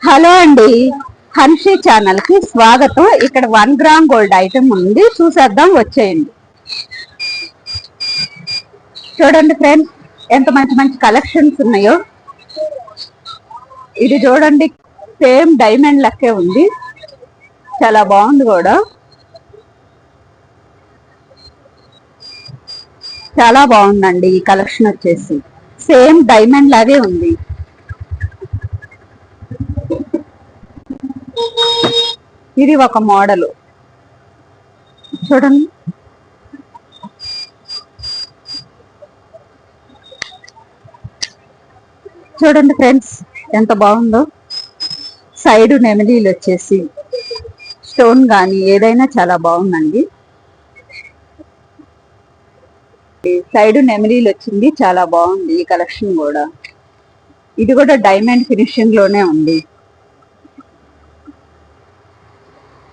Hello అండి, Hanshi channel కి స్వాగతం. ఇక్కడ 1 గ్రామ్ గోల్డ్ ఐటమ్ ఉంది, చూసేద్దాం వచ్చేయండి. చూడండి ఫ్రెండ్స్, ఎంత మంచి మంచి కలెక్షన్స్ ఉన్నాయో. ఇది చూడండి, సేమ్ డైమండ్ లెక్కే ఉంది, చాలా బాగుంది కూడా. చాలా బాగుందండి ఈ కలెక్షన్ వచ్చేసి, సేమ్ డైమండ్ లాగే ఉంది. ఇది ఒక మోడల్ చూడండి. చూడండి ఫ్రెండ్స్, ఎంత బాగుందో. సైడ్ నెమలీలు వచ్చేసి స్టోన్ కానీ ఏదైనా చాలా బాగుందండి. సైడ్ నెమలీలు వచ్చింది, చాలా బాగుంది ఈ కలెక్షన్ కూడా. ఇది కూడా డైమండ్ ఫినిషింగ్ లోనే ఉంది.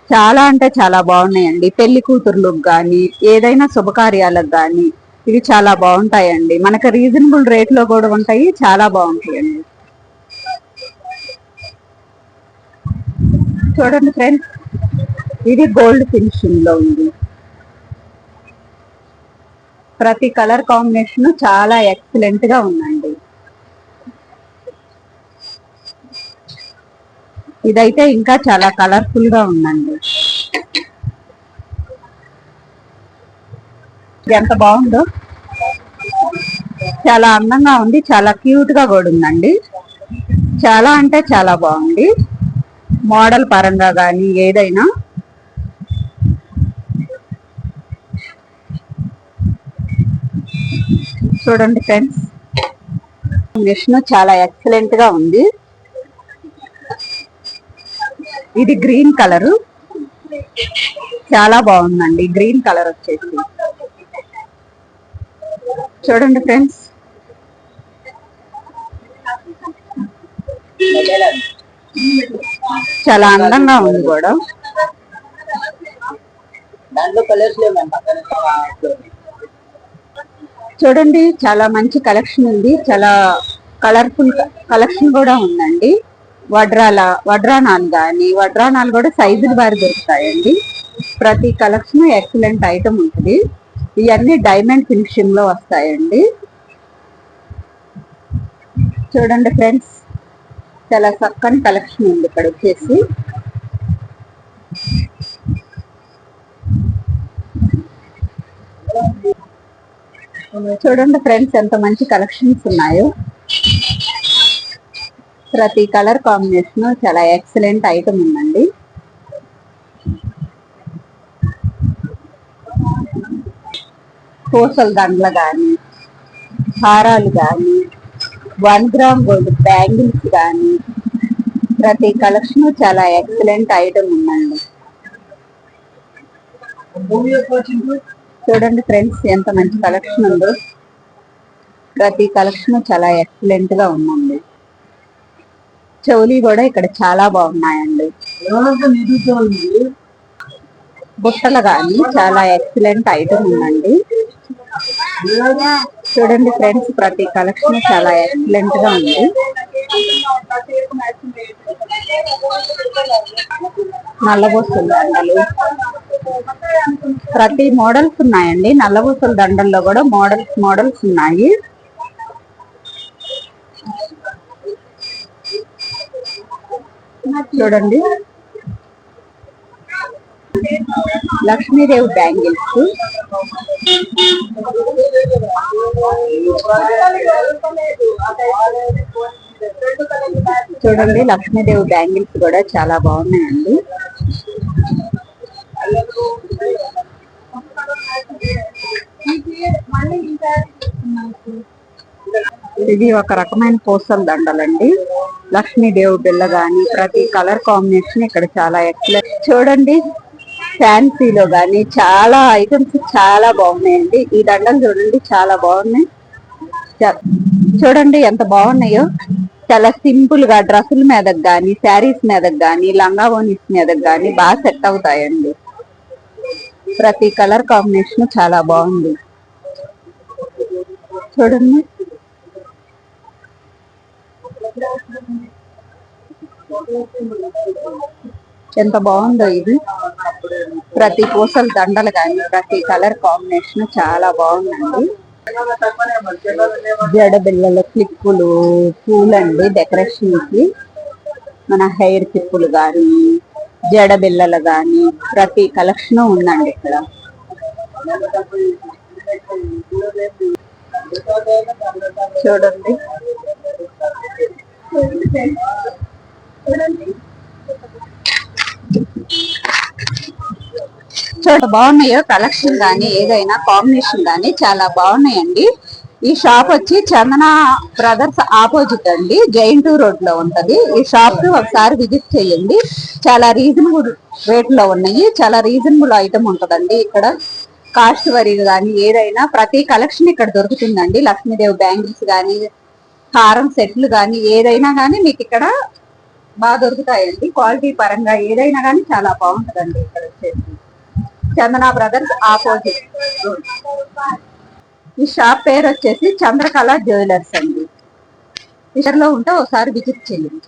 చాలా అంటే చాలా బాగున్నాయండి. పెళ్లి కూతుర్లకు కానీ ఏదైనా శుభకార్యాలకు కానీ ఇవి చాలా బాగుంటాయండి. మనకు రీజనబుల్ రేట్ లో కూడా ఉంటాయి, చాలా బాగుంటాయండి. చూడండి ఫ్రెండ్స్, ఇది గోల్డ్ ఫినిషింగ్ లో ఉంది. ప్రతి కలర్ కాంబినేషన్ చాలా ఎక్సలెంట్ గా ఉందండి. ఇదైతే ఇంకా చాలా కలర్ఫుల్ గా ఉందండి. ఎంత బాగుందో, చాలా అందంగా ఉంది, చాలా క్యూట్ గా కూడా ఉందండి. చాలా అంటే చాలా బాగుంది, మోడల్ పరంగా కానీ ఏదైనా. చూడండి ఫ్రెండ్స్, కాంబినేషన్ చాలా ఎక్సలెంట్ గా ఉంది. ఇది గ్రీన్ కలరు, చాలా బాగుందండి గ్రీన్ కలర్ వచ్చేసి. చూడండి ఫ్రెండ్స్, చాలా అందంగా ఉంది కూడా. చూడండి, చాలా మంచి కలెక్షన్ ఉంది, చాలా కలర్ఫుల్ కలెక్షన్ కూడా ఉందండి. వడ్రానాలు కానీ వడ్రానాలు కూడా సైజులు వారి దొరుకుతాయండి. ప్రతి కలెక్షన్ ఎక్సలెంట్ ఐటమ్ ఉంటుంది. ఇవన్నీ డైమండ్ ఫినిషింగ్ లో వస్తాయండి. చూడండి ఫ్రెండ్స్, చాలా చక్కని కలెక్షన్ ఉంది ఇక్కడ వచ్చేసి. చూడండి ఫ్రెండ్స్, ఎంత మంచి కలెక్షన్స్ ఉన్నాయో. ప్రతి కలర్ కాంబినేషన్ చాలా ఎక్సలెంట్ ఐటమ్ ఉందండి. పూసల దండలు కానీ, హారాలు కానీ, 1 గ్రామ్ గోల్డ్ బ్యాంగిల్స్ కానీ, ప్రతి కలెక్షన్ చాలా ఎక్సలెంట్ ఐటమ్ ఉందండి. చూడండి ఫ్రెండ్స్, ఎంత మంచి కలెక్షన్ ఉందో. ప్రతి కలెక్షన్ చాలా ఎక్సలెంట్ గా ఉందండి. చెవులు కూడా ఇక్కడ చాలా బాగున్నాయండి. బుట్టలు కానీ చాలా ఎక్సలెంట్ ఐటమ్ ఉందండి. చూడండి ఫ్రెండ్స్, ప్రతి కలెక్షన్ చాలా ఎక్సలెంట్ గా ఉంది. నల్లబొస్తుల దండలు, ప్రతి మోడల్స్ ఉన్నాయండి. నల్లబొస్తుల దండల్లో కూడా మోడల్స్ ఉన్నాయి. చూడండి, లక్ష్మీదేవి బ్యాంగిల్స్, చూడండి లక్ష్మీదేవి బ్యాంగిల్స్ కూడా చాలా బాగున్నాయండి. ఇది ఒక రకమైన పూసల దండలండి. లక్ష్మీదేవి బిళ్ళ గాని ప్రతి కలర్ కాంబినేషన్ ఇక్కడ చాలా ఎక్సలెంట్. చూడండి, ఫ్యాన్సీలో గాని చాలా ఐటమ్స్ చాలా బాగున్నాయండి. ఈ దండలు చూడండి, చాలా బాగున్నాయి. చూడండి ఎంత బాగున్నాయో. చాలా సింపుల్ గా డ్రెస్సుల మీదకి గాని, శారీస్ మీదకి గాని, లంగా ఓనీస్ మీదకి గాని బాగా సెట్ అవుతాయండి. ప్రతి కలర్ కాంబినేషన్ చాలా బాగుంది. చూడండి, ఎంత బాగుందో ఇది. ప్రతి పూసల దండలు కానీ ప్రతి కలర్ కాంబినేషన్ చాలా బాగుందండి. జడ బిళ్ళల క్లిప్పులు, పూలండి డెకరేషన్ కి, మన హెయిర్ క్లిప్పులు గాని జడ బిళ్ళలు గాని ప్రతి కలెక్షన్ ఉందండి ఇక్కడ. చూడండి బాగున్నాయో కలెక్షన్ గానీ ఏదైనా కాంబినేషన్ గానీ చాలా బాగున్నాయండి. ఈ షాప్ వచ్చి చందన బ్రదర్స్ ఆపోజిట్ అండి, జైంటూ రోడ్ లో ఉంటది. ఈ షాప్ కి ఒకసారి విజిట్ చేయండి. చాలా రీజనబుల్ రేట్ లో ఉన్నాయి. చాలా రీజనబుల్ ఐటమ్ ఉంటదండి ఇక్కడ. కాస్ట్ వరీ గానీ ఏదైనా ప్రతి కలెక్షన్ ఇక్కడ దొరుకుతుందండి. లక్ష్మీదేవి బ్యాంగిల్స్ గానీ, హారం సెట్లు గానీ ఏదైనా గానీ మీకు ఇక్కడ బాగా దొరుకుతాయండి. క్వాలిటీ పరంగా ఏదైనా గానీ చాలా బాగుంటదండి ఇక్కడ వచ్చేసి. చందన బ్రదర్స్ ఆపోజిట్. ఈ షాప్ పేరు వచ్చేసి చంద్రకళ జ్యువెలర్స్ అండి. లో ఉంటే ఒకసారి విజిట్ చేయండి.